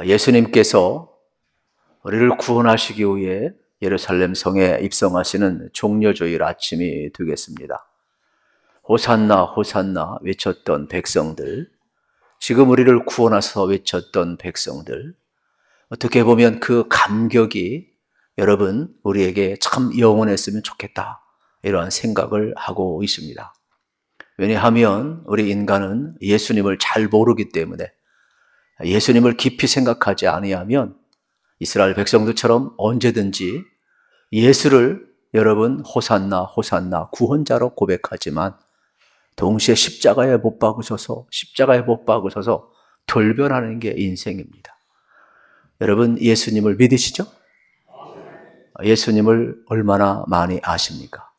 예수님께서 우리를 구원하시기 위해 예루살렘 성에 입성하시는 종려주일 아침이 되겠습니다. 호산나 호산나 외쳤던 백성들, 지금 우리를 구원하셔서 외쳤던 백성들, 어떻게 보면 그 감격이 여러분 우리에게 참 영원했으면 좋겠다, 이러한 생각을 하고 있습니다. 왜냐하면 우리 인간은 예수님을 잘 모르기 때문에, 예수님을 깊이 생각하지 아니하면 이스라엘 백성들처럼 언제든지 예수를 여러분 호산나 호산나 구원자로 고백하지만 동시에 십자가에 못 박으셔서 돌변하는 게 인생입니다. 여러분 예수님을 믿으시죠? 예수님을 얼마나 많이 아십니까?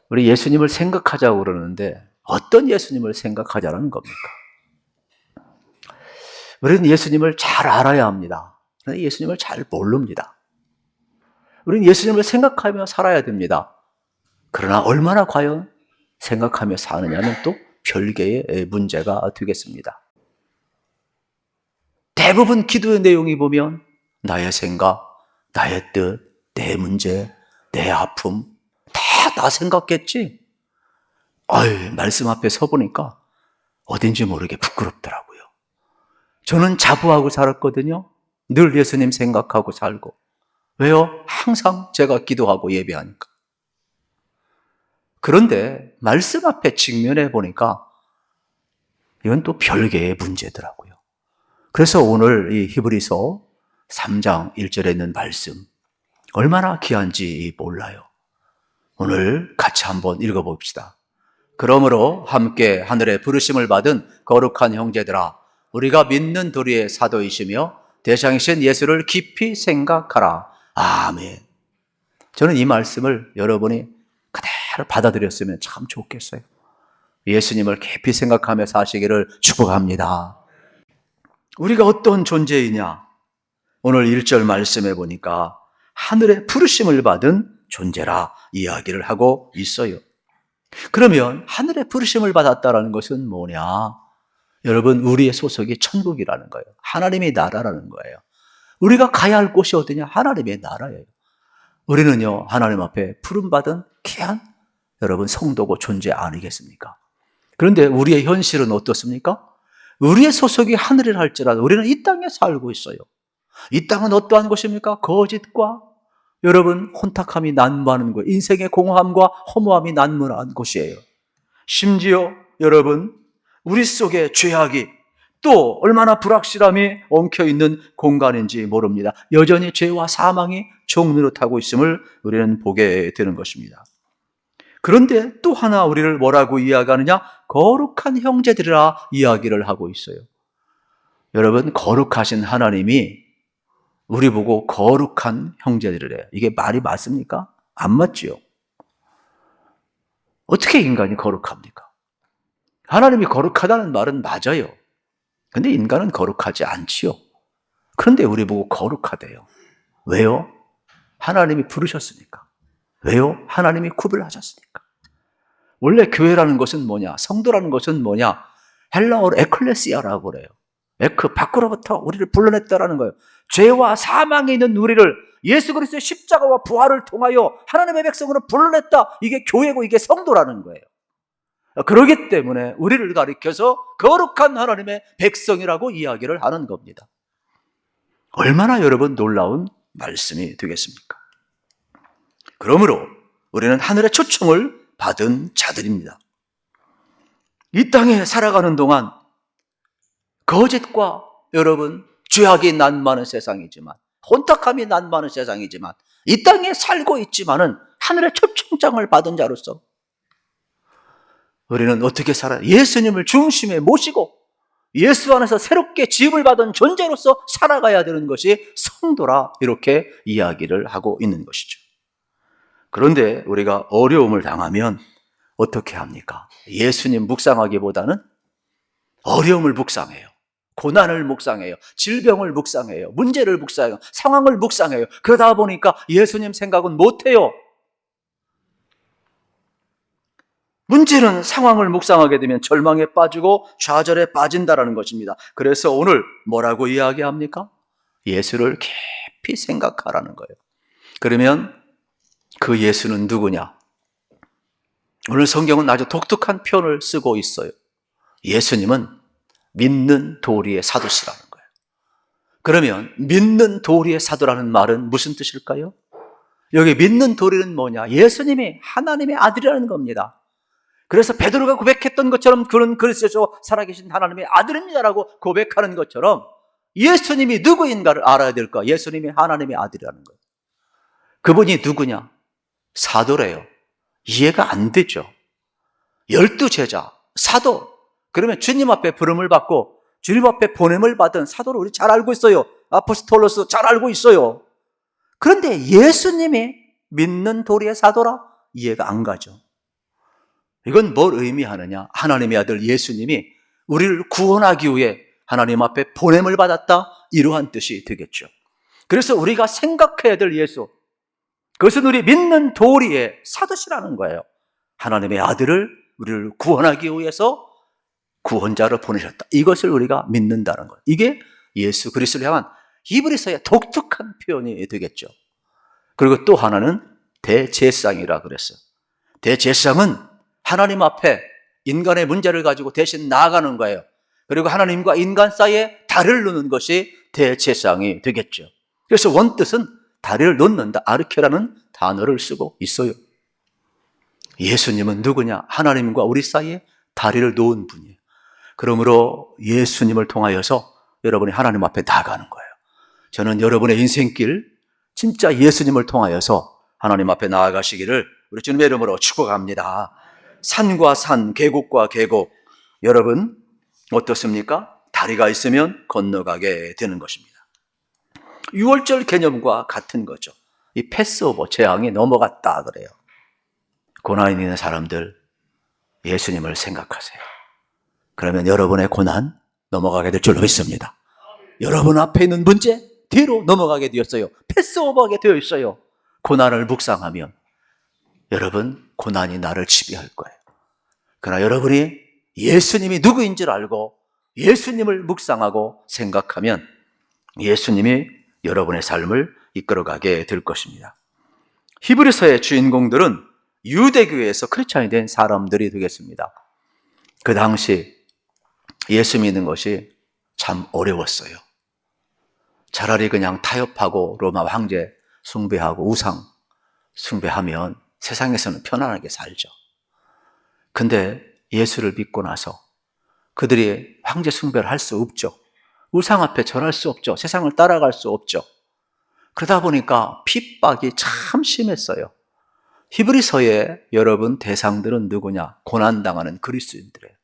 우리 예수님을 생각하자고 그러는데 어떤 예수님을 생각하자는 겁니까? 우리는 예수님을 잘 알아야 합니다. 그런데 예수님을 잘 모릅니다. 우리는 예수님을 생각하며 살아야 됩니다. 그러나 얼마나 과연 생각하며 사느냐는 또 별개의 문제가 되겠습니다. 대부분 기도의 내용이 보면 나의 생각, 나의 뜻, 내 문제, 내 아픔 다 나 생각했지. 말씀 앞에 서보니까 어딘지 모르게 부끄럽더라고요. 저는 자부하고 살았거든요. 늘 예수님 생각하고 살고. 왜요? 항상 제가 기도하고 예배하니까. 그런데 말씀 앞에 직면해 보니까 이건 또 별개의 문제더라고요. 그래서 오늘 이 히브리서 3장 1절에 있는 말씀 얼마나 귀한지 몰라요. 오늘 같이 한번 읽어봅시다. 그러므로 함께 하늘의 부르심을 받은 거룩한 형제들아, 우리가 믿는 도리의 사도이시며 대장이신 예수를 깊이 생각하라. 아멘. 저는 이 말씀을 여러분이 그대로 받아들였으면 참 좋겠어요. 예수님을 깊이 생각하며 사시기를 축복합니다. 우리가 어떤 존재이냐? 오늘 1절 말씀해 보니까 하늘의 부르심을 받은 존재라 이야기를 하고 있어요. 그러면 하늘의 부르심을 받았다는 것은 뭐냐? 여러분, 우리의 소속이 천국이라는 거예요. 하나님의 나라라는 거예요. 우리가 가야 할 곳이 어디냐? 하나님의 나라예요. 우리는요, 하나님 앞에 부름받은 귀한 여러분 성도고 존재 아니겠습니까? 그런데 우리의 현실은 어떻습니까? 우리의 소속이 하늘이라 할지라도 우리는 이 땅에 살고 있어요. 이 땅은 어떠한 곳입니까? 거짓과 여러분 혼탁함이 난무하는 곳, 인생의 공허함과 허무함이 난무하는 곳이에요. 심지어 여러분 우리 속에 죄악이 또 얼마나 불확실함이 엉켜있는 공간인지 모릅니다. 여전히 죄와 사망이 종노릇하고 있음을 우리는 보게 되는 것입니다. 그런데 또 하나 우리를 뭐라고 이야기하느냐? 거룩한 형제들이라 이야기를 하고 있어요. 여러분, 거룩하신 하나님이 우리 보고 거룩한 형제들이래요. 이게 말이 맞습니까? 안 맞지요. 어떻게 인간이 거룩합니까? 하나님이 거룩하다는 말은 맞아요. 근데 인간은 거룩하지 않지요. 그런데 우리 보고 거룩하대요. 왜요? 하나님이 부르셨으니까. 왜요? 하나님이 구별하셨으니까. 원래 교회라는 것은 뭐냐? 성도라는 것은 뭐냐? 헬라어로 에클레시아라고 그래요. 밖으로부터 우리를 불러냈다라는 거예요. 죄와 사망에 있는 우리를 예수 그리스도의 십자가와 부활을 통하여 하나님의 백성으로 불러냈다. 이게 교회고 이게 성도라는 거예요. 그렇기 때문에 우리를 가리켜서 거룩한 하나님의 백성이라고 이야기를 하는 겁니다. 얼마나 여러분 놀라운 말씀이 되겠습니까? 그러므로 우리는 하늘의 초청을 받은 자들입니다. 이 땅에 살아가는 동안 거짓과 여러분 죄악이 난무하는 세상이지만, 혼탁함이 난무하는 세상이지만, 이 땅에 살고 있지만은 하늘의 초청장을 받은 자로서 우리는 어떻게 살아요? 예수님을 중심에 모시고 예수 안에서 새롭게 지음을 받은 존재로서 살아가야 되는 것이 성도라, 이렇게 이야기를 하고 있는 것이죠. 그런데 우리가 어려움을 당하면 어떻게 합니까? 예수님 묵상하기보다는 어려움을 묵상해요. 고난을 묵상해요. 질병을 묵상해요. 문제를 묵상해요. 상황을 묵상해요. 그러다 보니까 예수님 생각은 못해요. 문제는 상황을 묵상하게 되면 절망에 빠지고 좌절에 빠진다는 것입니다. 그래서 오늘 뭐라고 이야기합니까? 예수를 깊이 생각하라는 거예요. 그러면 그 예수는 누구냐? 오늘 성경은 아주 독특한 표현을 쓰고 있어요. 예수님은 믿는 도리의 사도시라는 거예요. 그러면 믿는 도리의 사도라는 말은 무슨 뜻일까요? 여기 믿는 도리는 뭐냐? 예수님이 하나님의 아들이라는 겁니다. 그래서 베드로가 고백했던 것처럼 그는 그리스도죠 살아계신 하나님의 아들입니다라고 고백하는 것처럼 예수님이 누구인가를 알아야 될까? 예수님이 하나님의 아들이라는 거예요. 그분이 누구냐? 사도래요. 이해가 안 되죠. 12제자, 사도. 그러면 주님 앞에 부름을 받고 주님 앞에 보냄을 받은 사도를 우리 잘 알고 있어요. 아포스톨로스 잘 알고 있어요. 그런데 예수님이 믿는 도리의 사도라? 이해가 안 가죠. 이건 뭘 의미하느냐? 하나님의 아들 예수님이 우리를 구원하기 위해 하나님 앞에 보냄을 받았다? 이러한 뜻이 되겠죠. 그래서 우리가 생각해야 될 예수, 그것은 우리 믿는 도리의 사도시라는 거예요. 하나님의 아들을 우리를 구원하기 위해서 구원자를 보내셨다. 이것을 우리가 믿는다는 거예요. 이게 예수 그리스도를 향한 히브리서의 독특한 표현이 되겠죠. 그리고 또 하나는 대제사장이라 그랬어요. 대제사장은 하나님 앞에 인간의 문제를 가지고 대신 나아가는 거예요. 그리고 하나님과 인간 사이에 다리를 놓는 것이 대제사장이 되겠죠. 그래서 원뜻은 다리를 놓는다, 아르케라는 단어를 쓰고 있어요. 예수님은 누구냐? 하나님과 우리 사이에 다리를 놓은 분이에요. 그러므로 예수님을 통하여서 여러분이 하나님 앞에 나아가는 거예요. 저는 여러분의 인생길 진짜 예수님을 통하여서 하나님 앞에 나아가시기를 우리 주님의 이름으로 축복합니다. 산과 산, 계곡과 계곡, 여러분 어떻습니까? 다리가 있으면 건너가게 되는 것입니다. 6월절 개념과 같은 거죠. 이 패스오버, 재앙이 넘어갔다 그래요. 고난 있는 사람들 예수님을 생각하세요. 그러면 여러분의 고난 넘어가게 될 줄로 믿습니다. 여러분 앞에 있는 문제 뒤로 넘어가게 되었어요. 패스오버하게 되어 있어요. 고난을 묵상하면 여러분 고난이 나를 지배할 거예요. 그러나 여러분이 예수님이 누구인 줄 알고 예수님을 묵상하고 생각하면 예수님이 여러분의 삶을 이끌어가게 될 것입니다. 히브리서의 주인공들은 유대교에서 크리스찬이 된 사람들이 되겠습니다. 그 당시 예수 믿는 것이 참 어려웠어요. 차라리 그냥 타협하고 로마 황제 숭배하고 우상 숭배하면 세상에서는 편안하게 살죠. 근데 예수를 믿고 나서 그들이 황제 숭배를 할 수 없죠. 우상 앞에 절할 수 없죠. 세상을 따라갈 수 없죠. 그러다 보니까 핍박이 참 심했어요. 히브리서의 여러분 대상들은 누구냐? 고난당하는 그리스도인들이에요.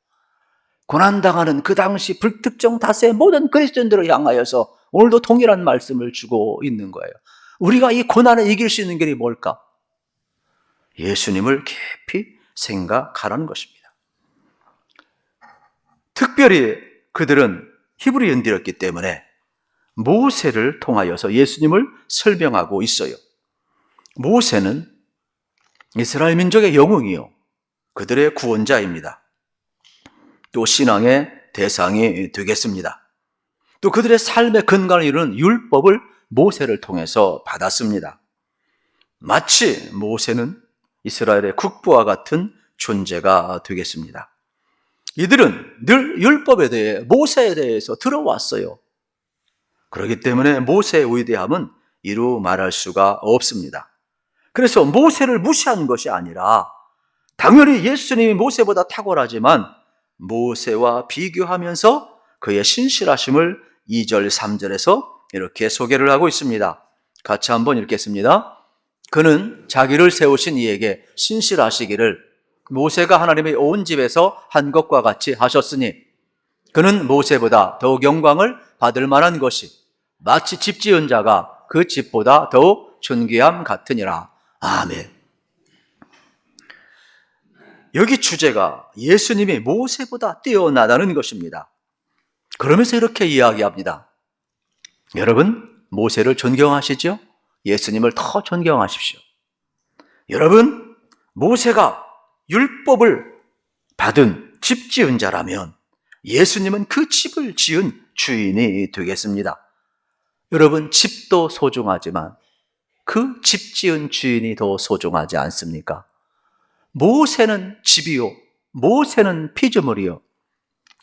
고난당하는 그 당시 불특정 다수의 모든 그리스도인들을 향하여서 오늘도 동일한 말씀을 주고 있는 거예요. 우리가 이 고난을 이길 수 있는 길이 뭘까? 예수님을 깊이 생각하라는 것입니다. 특별히 그들은 히브리인들이었기 때문에 모세를 통하여서 예수님을 설명하고 있어요. 모세는 이스라엘 민족의 영웅이요, 그들의 구원자입니다. 또 신앙의 대상이 되겠습니다. 또 그들의 삶의 근간을 이루는 율법을 모세를 통해서 받았습니다. 마치 모세는 이스라엘의 국부와 같은 존재가 되겠습니다. 이들은 늘 율법에 대해 모세에 대해서 들어왔어요. 그렇기 때문에 모세의 위대함은 이루 말할 수가 없습니다. 그래서 모세를 무시한 것이 아니라 당연히 예수님이 모세보다 탁월하지만 모세와 비교하면서 그의 신실하심을 2절, 3절에서 이렇게 소개를 하고 있습니다. 같이 한번 읽겠습니다. 그는 자기를 세우신 이에게 신실하시기를 모세가 하나님의 온 집에서 한 것과 같이 하셨으니 그는 모세보다 더욱 영광을 받을 만한 것이 마치 집 지은 자가 그 집보다 더욱 존귀함 같으니라. 아멘. 여기 주제가 예수님이 모세보다 뛰어나다는 것입니다. 그러면서 이렇게 이야기합니다. 여러분, 모세를 존경하시죠? 예수님을 더 존경하십시오. 여러분, 모세가 율법을 받은 집 지은 자라면 예수님은 그 집을 지은 주인이 되겠습니다. 여러분, 집도 소중하지만 그 집 지은 주인이 더 소중하지 않습니까? 모세는 집이요, 모세는 피조물이요.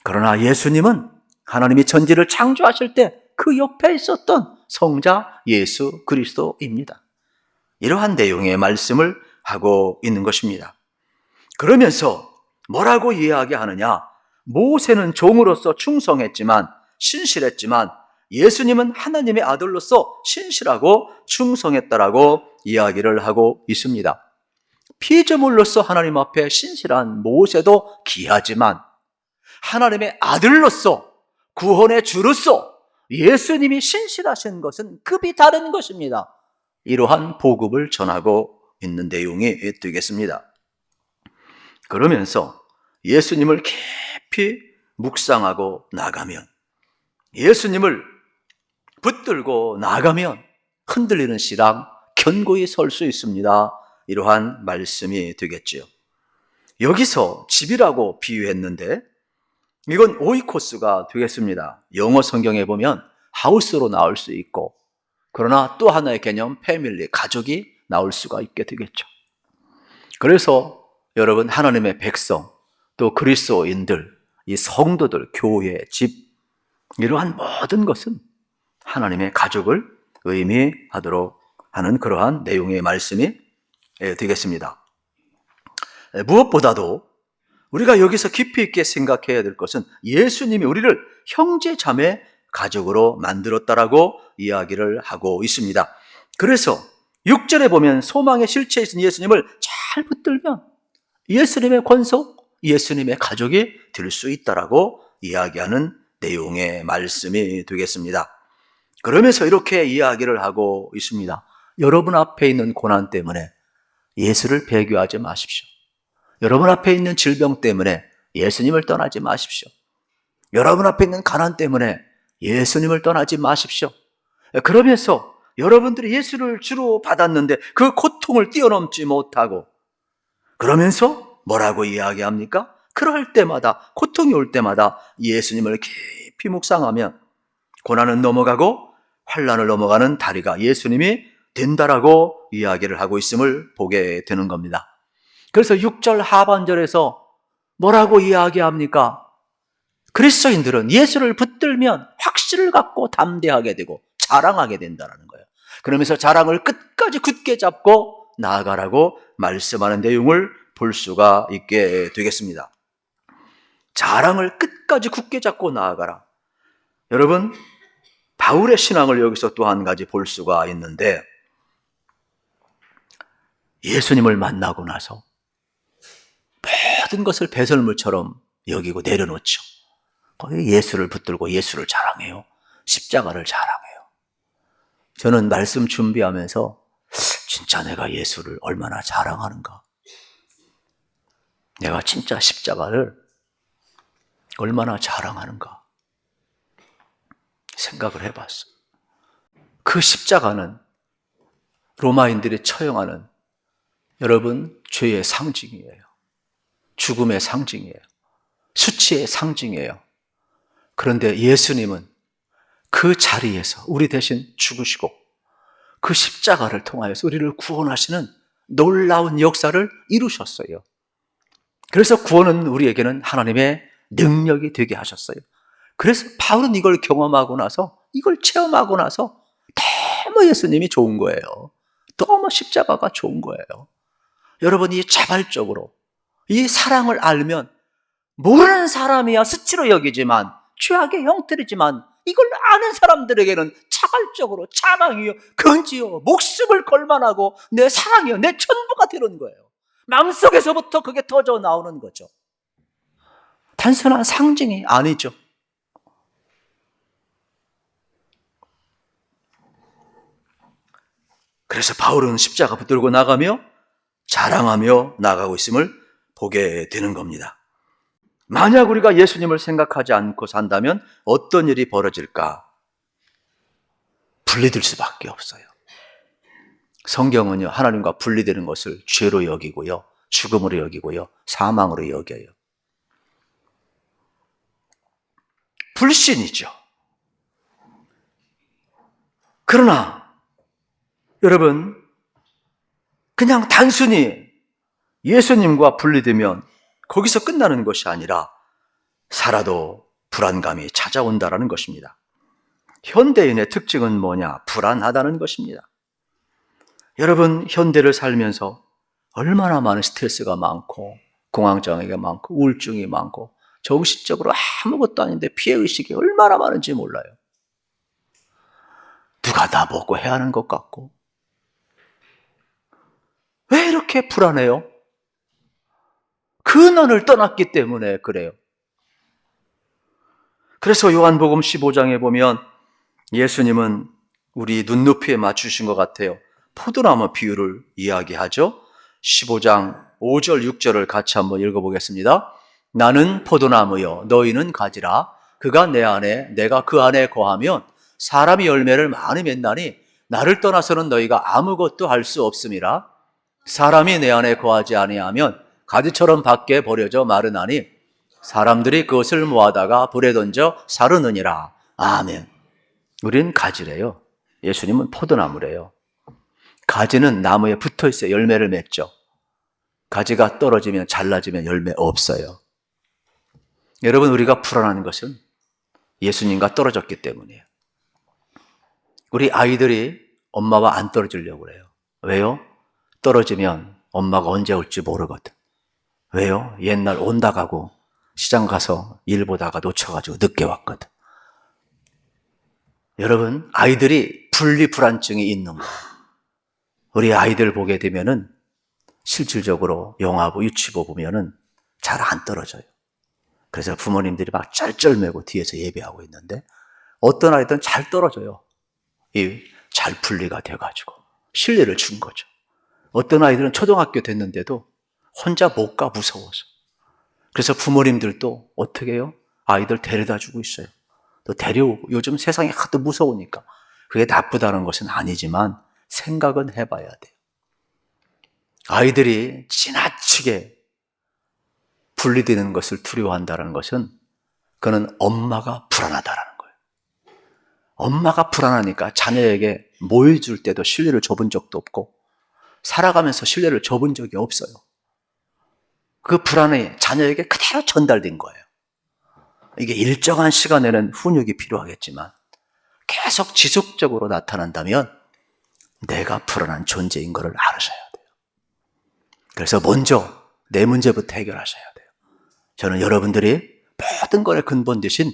그러나 예수님은 하나님이 천지를 창조하실 때 그 옆에 있었던 성자 예수 그리스도입니다. 이러한 내용의 말씀을 하고 있는 것입니다. 그러면서 뭐라고 이야기하느냐? 모세는 종으로서 충성했지만, 신실했지만 예수님은 하나님의 아들로서 신실하고 충성했다라고 이야기를 하고 있습니다. 피조물로서 하나님 앞에 신실한 모세도 귀하지만 하나님의 아들로서, 구원의 주로서 예수님이 신실하신 것은 급이 다른 것입니다. 이러한 복음을 전하고 있는 내용이 되겠습니다. 그러면서 예수님을 깊이 묵상하고 나가면, 예수님을 붙들고 나가면 흔들리는 신앙 견고히 설 수 있습니다. 이러한 말씀이 되겠지요. 여기서 집이라고 비유했는데 이건 오이코스가 되겠습니다. 영어 성경에 보면 하우스로 나올 수 있고, 그러나 또 하나의 개념 패밀리, 가족이 나올 수가 있게 되겠죠. 그래서 여러분, 하나님의 백성, 또 그리스도인들, 이 성도들, 교회, 집, 이러한 모든 것은 하나님의 가족을 의미하도록 하는 그러한 내용의 말씀이 되겠습니다. 무엇보다도 우리가 여기서 깊이 있게 생각해야 될 것은 예수님이 우리를 형제 자매 가족으로 만들었다라고 이야기를 하고 있습니다. 그래서 6절에 보면 소망의 실체이신 예수님을 잘 붙들면 예수님의 권속, 예수님의 가족이 될 수 있다라고 이야기하는 내용의 말씀이 되겠습니다. 그러면서 이렇게 이야기를 하고 있습니다. 여러분 앞에 있는 고난 때문에 예수를 배교하지 마십시오. 여러분 앞에 있는 질병 때문에 예수님을 떠나지 마십시오. 여러분 앞에 있는 가난 때문에 예수님을 떠나지 마십시오. 그러면서 여러분들이 예수를 주로 받았는데 그 고통을 뛰어넘지 못하고, 그러면서 뭐라고 이야기합니까? 그럴 때마다, 고통이 올 때마다 예수님을 깊이 묵상하면 고난은 넘어가고 환난을 넘어가는 다리가 예수님이 된다라고 이야기를 하고 있음을 보게 되는 겁니다. 그래서 6절 하반절에서 뭐라고 이야기합니까? 그리스도인들은 예수를 붙들면 확신을 갖고 담대하게 되고 자랑하게 된다는 거예요. 그러면서 자랑을 끝까지 굳게 잡고 나아가라고 말씀하는 내용을 볼 수가 있게 되겠습니다. 자랑을 끝까지 굳게 잡고 나아가라. 여러분, 바울의 신앙을 여기서 또 한 가지 볼 수가 있는데, 예수님을 만나고 나서 모든 것을 배설물처럼 여기고 내려놓죠. 거기 예수를 붙들고 예수를 자랑해요. 십자가를 자랑해요. 저는 말씀 준비하면서 진짜 내가 예수를 얼마나 자랑하는가, 내가 진짜 십자가를 얼마나 자랑하는가 생각을 해봤어요. 그 십자가는 로마인들이 처형하는, 여러분, 죄의 상징이에요. 죽음의 상징이에요. 수치의 상징이에요. 그런데 예수님은 그 자리에서 우리 대신 죽으시고 그 십자가를 통하여서 우리를 구원하시는 놀라운 역사를 이루셨어요. 그래서 구원은 우리에게는 하나님의 능력이 되게 하셨어요. 그래서 바울은 이걸 경험하고 나서, 이걸 체험하고 나서 너무 예수님이 좋은 거예요. 너무 십자가가 좋은 거예요. 여러분이 자발적으로 이 사랑을 알면, 모르는 사람이야 수치로 여기지만, 죄악의 형태이지만, 이걸 아는 사람들에게는 자발적으로 자랑이요, 근지요, 목숨을 걸만하고 내 사랑이요, 내 전부가 되는 거예요. 마음속에서부터 그게 터져 나오는 거죠. 단순한 상징이 아니죠. 그래서 바울은 십자가 붙들고 나가며 자랑하며 나가고 있음을 보게 되는 겁니다. 만약 우리가 예수님을 생각하지 않고 산다면 어떤 일이 벌어질까? 분리될 수밖에 없어요. 성경은요, 하나님과 분리되는 것을 죄로 여기고요, 죽음으로 여기고요, 사망으로 여겨요. 불신이죠. 그러나 여러분, 그냥 단순히 예수님과 분리되면 거기서 끝나는 것이 아니라 살아도 불안감이 찾아온다는 것입니다. 현대인의 특징은 뭐냐? 불안하다는 것입니다. 여러분, 현대를 살면서 얼마나 많은 스트레스가 많고 공황장애가 많고 우울증이 많고 정신적으로 아무것도 아닌데 피해의식이 얼마나 많은지 몰라요. 누가 나보고 해야 하는 것 같고. 왜 이렇게 불안해요? 근원을 떠났기 때문에 그래요. 그래서 요한복음 15장에 보면 예수님은 우리 눈높이에 맞추신 것 같아요. 포도나무 비유를 이야기하죠. 15장 5절 6절을 같이 한번 읽어보겠습니다. 나는 포도나무요 너희는 가지라. 그가 내 안에 내가 그 안에 거하면 사람이 열매를 많이 맺나니 나를 떠나서는 너희가 아무것도 할 수 없음이라. 사람이 내 안에 거하지 아니하면 가지처럼 밖에 버려져 마르나니 사람들이 그것을 모아다가 불에 던져 사르느니라. 아멘. 우리는 가지래요. 예수님은 포도나무래요. 가지는 나무에 붙어 있어요. 열매를 맺죠. 가지가 떨어지면 잘라지면 열매 없어요. 여러분, 우리가 불안한 것은 예수님과 떨어졌기 때문이에요. 우리 아이들이 엄마와 안 떨어지려고 그래요. 왜요? 떨어지면 엄마가 언제 올지 모르거든. 왜요? 옛날 온다 가고 시장 가서 일 보다가 놓쳐가지고 늦게 왔거든. 여러분, 아이들이 분리불안증이 있는 거예요. 우리 아이들 보게 되면은 실질적으로 영화보, 유치보 보면은 잘 안 떨어져요. 그래서 부모님들이 막 쩔쩔매고 뒤에서 예배하고 있는데 어떤 아이들은 잘 떨어져요. 잘 분리가 돼가지고 신뢰를 준 거죠. 어떤 아이들은 초등학교 됐는데도 혼자 못 가 무서워서. 그래서 부모님들도 어떻게 해요? 아이들 데려다 주고 있어요. 또 데려오고. 요즘 세상이 하도 무서우니까. 그게 나쁘다는 것은 아니지만 생각은 해봐야 돼요. 아이들이 지나치게 분리되는 것을 두려워한다는 것은 그는 엄마가 불안하다는 거예요. 엄마가 불안하니까 자녀에게 뭐 해줄 때도 신뢰를 줘본 적도 없고 살아가면서 신뢰를 줘본 적이 없어요. 그 불안이 자녀에게 그대로 전달된 거예요. 이게 일정한 시간에는 훈육이 필요하겠지만 계속 지속적으로 나타난다면 내가 불안한 존재인 것을 알으셔야 돼요. 그래서 먼저 내 문제부터 해결하셔야 돼요. 저는 여러분들이 모든 것의 근본 되신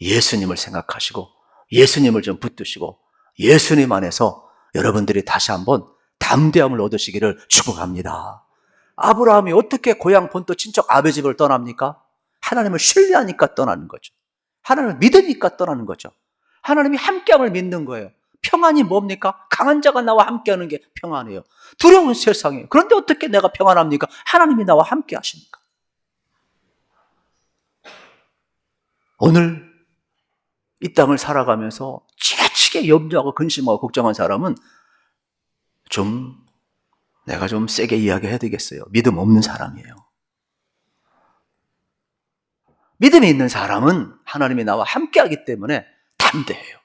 예수님을 생각하시고 예수님을 좀 붙드시고 예수님 안에서 여러분들이 다시 한번 담대함을 얻으시기를 축복합니다. 아브라함이 어떻게 고향 본토 친척 아베 집을 떠납니까? 하나님을 신뢰하니까 떠나는 거죠. 하나님을 믿으니까 떠나는 거죠. 하나님이 함께함을 믿는 거예요. 평안이 뭡니까? 강한 자가 나와 함께하는 게 평안이에요. 두려운 세상이에요. 그런데 어떻게 내가 평안합니까? 하나님이 나와 함께 하시니까. 오늘 이 땅을 살아가면서 지나치게 염려하고 근심하고 걱정한 사람은 내가 좀 세게 이야기해야 되겠어요. 믿음 없는 사람이에요. 믿음이 있는 사람은 하나님이 나와 함께하기 때문에 담대해요.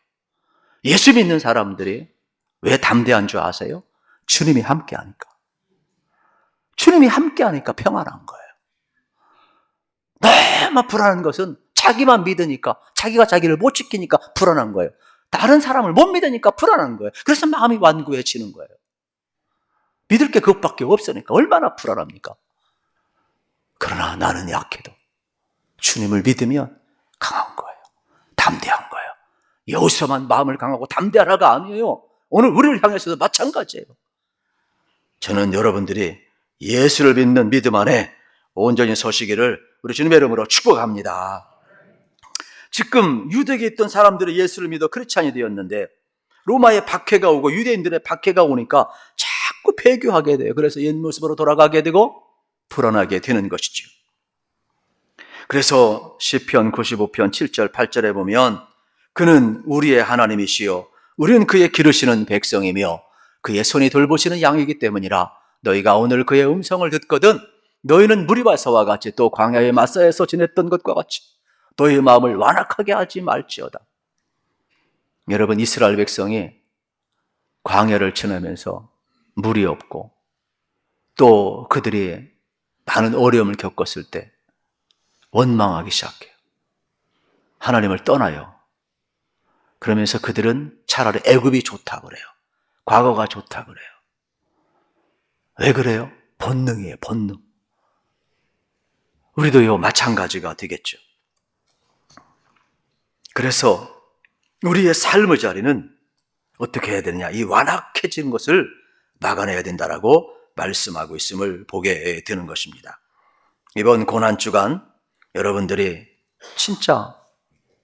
예수 믿는 사람들이 왜 담대한 줄 아세요? 주님이 함께하니까. 주님이 함께하니까 평안한 거예요. 너무 불안한 것은 자기만 믿으니까, 자기가 자기를 못 지키니까 불안한 거예요. 다른 사람을 못 믿으니까 불안한 거예요. 그래서 마음이 완고해지는 거예요. 믿을 게 그것밖에 없으니까 얼마나 불안합니까? 그러나 나는 약해도 주님을 믿으면 강한 거예요. 담대한 거예요. 여기서만 마음을 강하고 담대하라가 아니에요. 오늘 우리를 향해서도 마찬가지예요. 저는 여러분들이 예수를 믿는 믿음 안에 온전히 서시기를 우리 주님의 이름으로 축복합니다. 지금 유대에 있던 사람들이 예수를 믿어 크리스찬이 되었는데 로마의 박해가 오고 유대인들의 박해가 오니까 자꾸 배교하게 돼요. 그래서 옛 모습으로 돌아가게 되고 불안하게 되는 것이죠. 그래서 시편 95편 7절 8절에 보면 그는 우리의 하나님이시요 우리는 그의 기르시는 백성이며 그의 손이 돌보시는 양이기 때문이라. 너희가 오늘 그의 음성을 듣거든 너희는 무리바사와 같이 또 광야의 마사에서 지냈던 것과 같이 너희 마음을 완악하게 하지 말지어다. 여러분, 이스라엘 백성이 광야를 지나면서 물이 없고 또 그들이 많은 어려움을 겪었을 때 원망하기 시작해요. 하나님을 떠나요. 그러면서 그들은 차라리 애굽이 좋다 그래요. 과거가 좋다 그래요. 왜 그래요? 본능이에요, 본능. 우리도요, 마찬가지가 되겠죠. 그래서 우리의 삶의 자리는 어떻게 해야 되느냐? 이 완악해지는 것을 막아내야 된다라고 말씀하고 있음을 보게 되는 것입니다. 이번 고난주간 여러분들이 진짜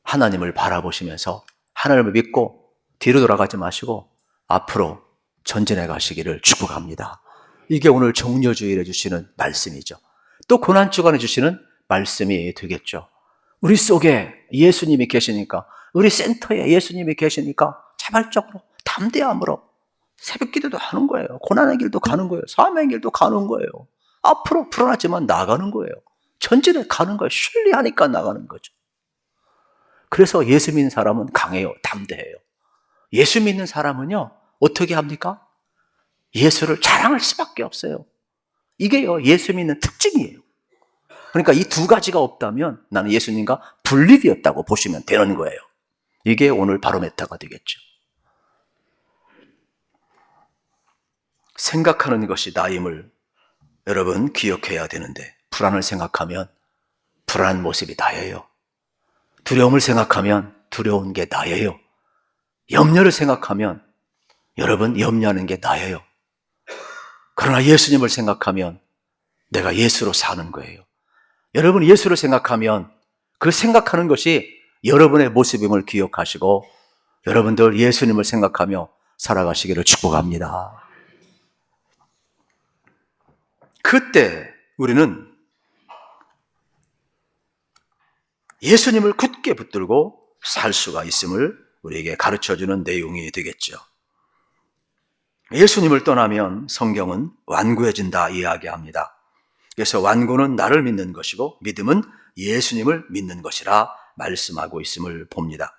하나님을 바라보시면서 하나님을 믿고 뒤로 돌아가지 마시고 앞으로 전진해 가시기를 축복합니다. 이게 오늘 정료주일에 주시는 말씀이죠. 또 고난주간에 주시는 말씀이 되겠죠. 우리 속에 예수님이 계시니까, 우리 센터에 예수님이 계시니까 자발적으로 담대함으로 새벽 기도도 하는 거예요. 고난의 길도 가는 거예요. 삶의 길도 가는 거예요. 앞으로 불안하지만 나가는 거예요. 전진해 가는 거예요. 신뢰하니까 나가는 거죠. 그래서 예수 믿는 사람은 강해요. 담대해요. 예수 믿는 사람은요, 어떻게 합니까? 예수를 자랑할 수밖에 없어요. 이게요, 예수 믿는 특징이에요. 그러니까 이 두 가지가 없다면 나는 예수님과 분리되었다고 보시면 되는 거예요. 이게 오늘 바로메타가 되겠죠. 생각하는 것이 나임을 여러분 기억해야 되는데, 불안을 생각하면 불안한 모습이 나예요. 두려움을 생각하면 두려운 게 나예요. 염려를 생각하면 여러분 염려하는 게 나예요. 그러나 예수님을 생각하면 내가 예수로 사는 거예요. 여러분 예수를 생각하면 그 생각하는 것이 여러분의 모습임을 기억하시고 여러분들 예수님을 생각하며 살아가시기를 축복합니다. 그때 우리는 예수님을 굳게 붙들고 살 수가 있음을 우리에게 가르쳐주는 내용이 되겠죠. 예수님을 떠나면 성경은 완고해진다 이야기합니다. 그래서 완고는 나를 믿는 것이고 믿음은 예수님을 믿는 것이라 말씀하고 있음을 봅니다.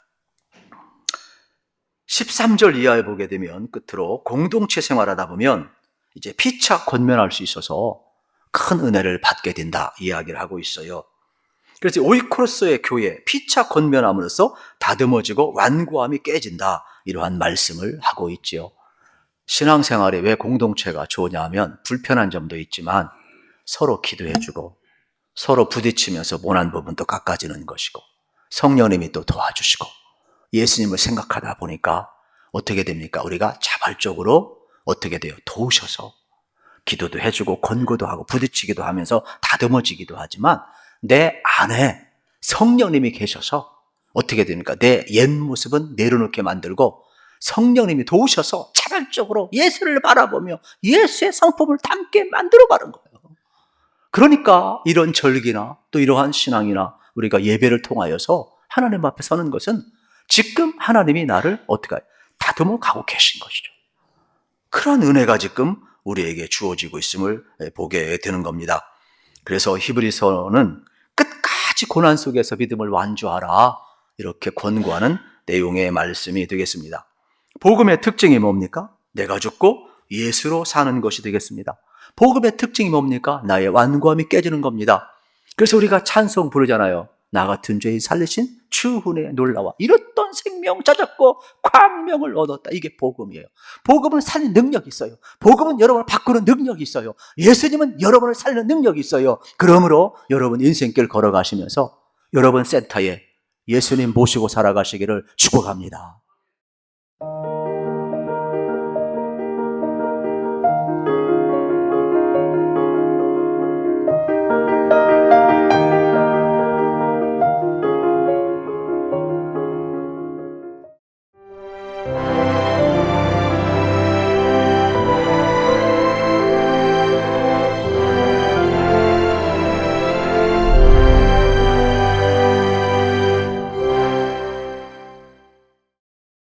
13절 이하에 보게 되면 끝으로 공동체 생활하다 보면 이제 피차 권면할 수 있어서 큰 은혜를 받게 된다 이야기를 하고 있어요. 그래서 오이코로스의 교회 피차 권면함으로써 다듬어지고 완고함이 깨진다 이러한 말씀을 하고 있지요. 신앙생활에 왜 공동체가 좋으냐 하면 불편한 점도 있지만 서로 기도해주고 서로 부딪히면서 모난 부분도 깎아지는 것이고 성령님이 또 도와주시고 예수님을 생각하다 보니까 어떻게 됩니까? 우리가 자발적으로 어떻게 돼요? 도우셔서 기도도 해주고 권고도 하고 부딪히기도 하면서 다듬어지기도 하지만 내 안에 성령님이 계셔서 어떻게 됩니까? 내 옛 모습은 내려놓게 만들고 성령님이 도우셔서 자발적으로 예수를 바라보며 예수의 성품을 담게 만들어가는 거예요. 그러니까 이런 절기나 또 이러한 신앙이나 우리가 예배를 통하여서 하나님 앞에 서는 것은 지금 하나님이 나를 어떻게 다듬어 가고 계신 것이죠. 그런 은혜가 지금 우리에게 주어지고 있음을 보게 되는 겁니다. 그래서 히브리서는 끝까지 고난 속에서 믿음을 완주하라 이렇게 권고하는 내용의 말씀이 되겠습니다. 복음의 특징이 뭡니까? 내가 죽고 예수로 사는 것이 되겠습니다. 복음의 특징이 뭡니까? 나의 완고함이 깨지는 겁니다. 그래서 우리가 찬송 부르잖아요. 나 같은 죄인 살리신 주 은혜에 놀라와 잃었던 생명 찾았고 광명을 얻었다. 이게 복음이에요. 복음은 살리는 능력이 있어요. 복음은 여러분을 바꾸는 능력이 있어요. 예수님은 여러분을 살리는 능력이 있어요. 그러므로 여러분 인생길 걸어가시면서 여러분 센터에 예수님 모시고 살아가시기를 축복합니다.